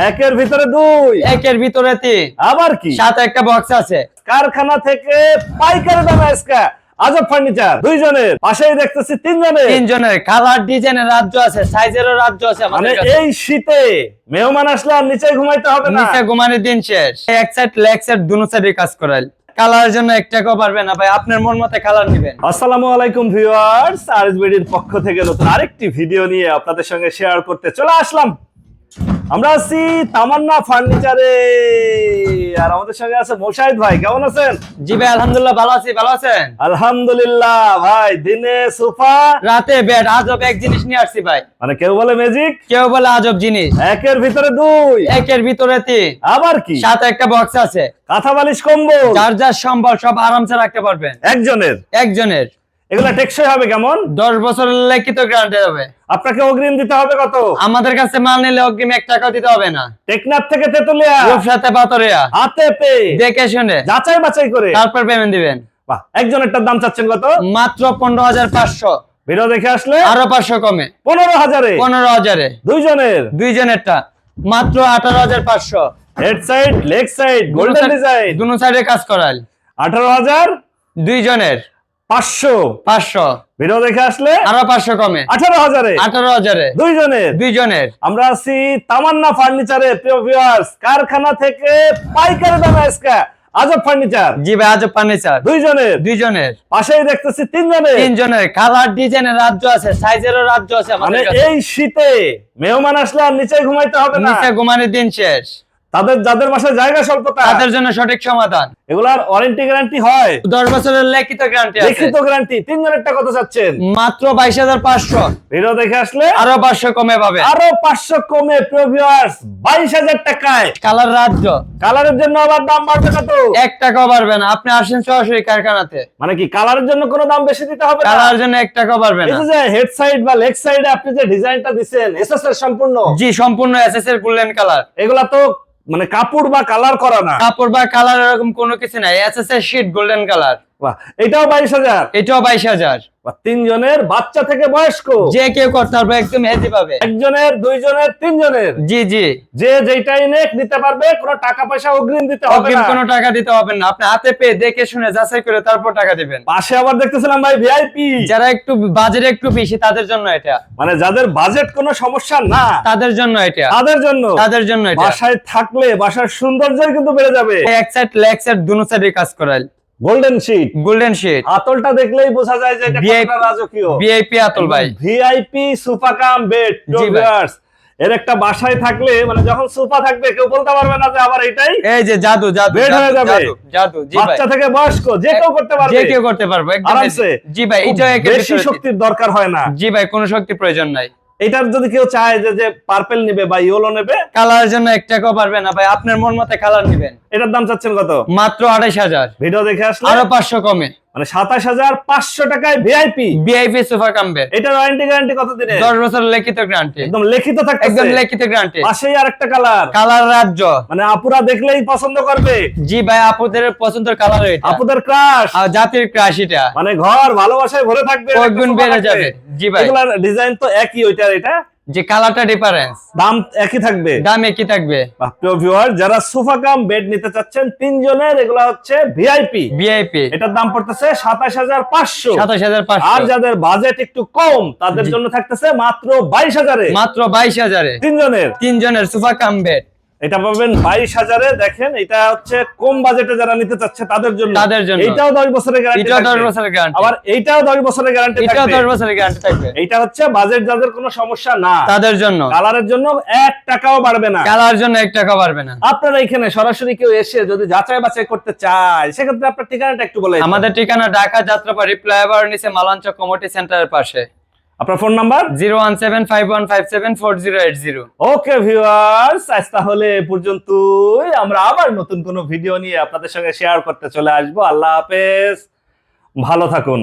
একের ভিতরে দুই, একের ভিতরে তিন, আবার কি সাথে একটা বক্স আছে। কারখানা থেকে পাইকারি দামে আজকে আজব ফার্নিচার দুইজনের, পাশেই দেখতেছি তিনজনের। তিনজনের কালার ডিজাইনের রাজ্য আছে, সাইজেরও রাজ্য আছে মানে আমাদের কাছে। এই শীতে মেহমান আসলে আর নিচে ঘুমাইতে হবে না। নিচে ঘুমানোর দিন শেষ। এক সাইড লেগ সাইড দুনো সাইডে কাজ করাই। কালারের জন্য এক টাকাও পারবে না ভাই, আপনার মন মতো কালার নেবেন। আসসালামু আলাইকুম ভিউয়ার্স, আরএসবিডির পক্ষ থেকে নতুন আরেকটি ভিডিও নিয়ে আপনাদের সঙ্গে শেয়ার করতে চলে আসলাম। আমরা আছি তামান্না ফার্নিচারে, আর আমাদের সঙ্গে আছে মোশাহিদ ভাই। কেমন আছেন? জি ভাই আলহামদুলিল্লাহ ভালো আছি, ভালো আছেন? আলহামদুলিল্লাহ ভাই। দিনে সোফা, রাতে বেড, আজব এক জিনিস নিয়ে আসছি ভাই। মানে কেউ বলে ম্যাজিক, কেউ বলে আজব জিনিস। একের ভিতরে দুই, একের ভিতরে তিন, আবার কি সাথে একটা বক্স আছে। কাঁথা বালিশ কম্বল যার যার সম্বল সব আরামসে রাখতে পারবেন একজনের। একজনের। এগুলা টেকসই হবে কেমন? 10 বছরের লিখিত গ্যারান্টি হবে। আপনাকে অগ্রিম দিতে হবে কত? আমাদের কাছে মাল নিলে অগ্রিম 1 টাকাও দিতে হবে না। টেকনাফ থেকে তেতুলিয়া, রূপসাতে পাতরিয়া, হাতে পে দেখে শুনে যাচাই বাছাই করে তারপর পেমেন্ট দিবেন। বাহ, একজনেরটার দাম চাচ্ছেন কত? মাত্র 15,500। ভিডিও দেখে আসলে আরো 500 কমে 15,000-এ। 15,000-এ দুইজনের দুইজনেরটা মাত্র 18,500। Head side leg side golden design দুনো সাইডে কাজ করাল। 18,000, দুইজনের 500। 500, ভিডিও দেখে আসলে আরো 500 কমে 18,000-এ। 18,000-এ দুইজনের। দুইজনের। আমরা আছি তামান্না ফার্নিচারে প্রিয় ভিউয়ার্স, কারখানা থেকে পাইকারি দামে আজকে আজব ফার্নিচার জি ভাই আজব ফার্নিচার দুইজনের। দুইজনের। পাশেই দেখতেছি তিনজনের। তিনজনের কালার ডিজাইনের রাজ্য আছে, সাইজেরও রাজ্য আছে মানে আমাদের কাছে। এই শীতে মেহমান আসলে আর নিচে ঘুমাইতে হবে না। নিচে ঘুমানোর দিন শেষ। যাদের বাসায় জায়গা স্বল্পতা, তাদের জন্য সঠিক সমাধান। এগুলার ওয়ারেন্টি গ্যারান্টি হয়, 10 বছরের লিখিত গ্যারান্টি আছে। লিখিত গ্যারান্টি। তিনজনেরটা কত চাচ্ছেন? মাত্র 22,500। ভিডিও দেখে আসলে আরো 500 কমে পাবে। আরো 500 কমে প্রিয় ভিউয়ার্স 22,000 টাকায়। কালার রাজ্য। কালারের জন্য আবার দাম বাড়বে কত? 1 টাকাও পারবে না। আপনি আসেন সরাসরি কারখানাতে। মানে কি কালারের জন্য কোনো দাম বেশি দিতে হবে না? কালার জন্য 1 টাকাও পারবে এই না। যে হেড সাইড বা লেগ সাইডে আপনি যে ডিজাইনটা দিবেন এসএস এর সম্পূর্ণ, জি সম্পূর্ণ এসএস এর গোল্ডেন কালার। এগুলা তো মানে কাপড় বা কালার করা না। কাপড় বা কালার এরকম কোনো কিছু নাই, এসএস এর শীট গোল্ডেন কালার। বাহ, এটাও 22,000। এটাও 22,000। বা তিনজনের, বাচ্চা থেকে বয়স্ক যে কেউ করতে পারবে, একদম হেজি পাবে। একজনের, দুইজনের, তিনজনের। জি জি। যে যেটাই নেক নিতে পারবে, কোনো টাকা পয়সা অগ্রিম দিতে হবে অগ্রিম না। কোনো টাকা দিতে হবে না, আপনি হাতে পেয়ে দেখে শুনে যাচাই করে তারপর টাকা দিবেন। পাশে আবার দেখতেছিলাম ভাই ভিআইপি। যারা একটু বাজেট একটু বেশি তাদের জন্য এটা, মানে যাদের বাজেট কোনো সমস্যা না তাদের জন্য এটা, তাদের জন্য এটা। বাসায় থাকলে বাসার সৌন্দর্যই কিন্তু বেড়ে যাবে। এক সাইড লেগ সাইড দুনো সাইডে কাজ করাল। Golden sheet, golden sheet. আতলটা দেখলেই বোঝা যায় যে এটা কতটা রাজকীয়। ভিআইপি আতল ভাই। VIP sofa cum bed. জি ভাই। এর একটা বাসায় থাকলে মানে যখন সোফা থাকবে কেউ বলতে পারবে না যে আবার এটাই এই যে জাদু জাদু বেড হয়ে যাবে। জাদু জাদু। জি ভাই। বাচ্চা থেকে বয়স্ক যে কেউ করতে পারবে, যে কেউ করতে পারবে একদম আরামসে। জি ভাই, এটা একের বেশি ভিতরে শক্তির দরকার হয় না। জি ভাই, কোনো শক্তি প্রয়োজন নাই। এটার যদি কেউ চায় যে পার্পল নেবে বা ইয়েলো নেবে, কালারের জন্য 1 টাকাও পারবে না ভাই, আপনার মন মতো কালার নেবেন। এটার দাম চাচ্ছেন কত? মাত্র 28,000। ভিডিও দেখে আসলে আরো 500 কমে মানে 27,500 টাকায় ভিআইপি। ভিআইপি সোফা কামবে। এটার ওয়ারেন্টি গ্যারান্টি কত দিনের? 10 বছরের লিখিত গ্যারান্টি। একদম লিখিত থাকতেছে, একদম লিখিত গ্যারান্টি। পাশেই আরেকটা কালার, কালার রাজ্য। মানে আপুরা দেখলেই পছন্দ করবে। জি ভাই, আপুদের পছন্দের কালার এটা, আপুদের ক্রাশ, আর জাতির ক্রাশ এটা। মানে ঘর ভালোবাসায় ভরে থাকবে, কয়েকগুণ বেড়ে যাবে। জি ভাই, এগুলার ডিজাইন তো একই, ওইটার এটা যে কালারটা ডিফারেন্স, দাম একই থাকবে, দাম একই থাকবে। প্রিয় ভিউয়ার, যারা সোফা কাম বেড নিতে চাচ্ছেন তিনজনের, এগুলা হচ্ছে ভিআইপি। ভিআইপি এটার দাম পড়তেছে 27,500। 27,500। আর যাদের বাজেট একটু কম তাদের জন্য থাকতেছে মাত্র 22,000-এ। মাত্র 22,000-এ তিনজনের সোফা কাম বেড। এটা পাবেন 22,000-এ। দেখেন, এটা হচ্ছে কম বাজেটে যারা নিতে চাচ্ছে তাদের জন্য। এটাও 10 বছরের গ্যারান্টি, এটাও 10 বছরের গ্যারান্টি। আবার এইটাও 10 বছরের গ্যারান্টি থাকবে, এটাও 10 বছরের গ্যারান্টি থাকবে। এটা হচ্ছে বাজেট যাদের কোনো সমস্যা না তাদের জন্য। কালারের জন্য 1 টাকাও বাড়বে না, কালার জন্য 1 টাকা পারবে না। আপনারা এখানে সরাসরি কেউ এসে যদি যাচাই বাছাই করতে চায় সেক্ষেত্রে আপনার ঠিকানাটা একটু বলে। আমাদের ঠিকানা ঢাকা যাত্রাবাড়ি ফ্লাইওভার নিচে মালাঞ্চক কমিউনিটি সেন্টারের পাশে। আপনার ফোন নাম্বার 01751574080। ওকে ভিউয়ার্স, আজ তাহলে এ পর্যন্তই। আমরা আবার নতুন কোনো ভিডিও নিয়ে আপনাদের সঙ্গে শেয়ার করতে চলে আসবো। আল্লাহ হাফেজ, ভালো থাকুন।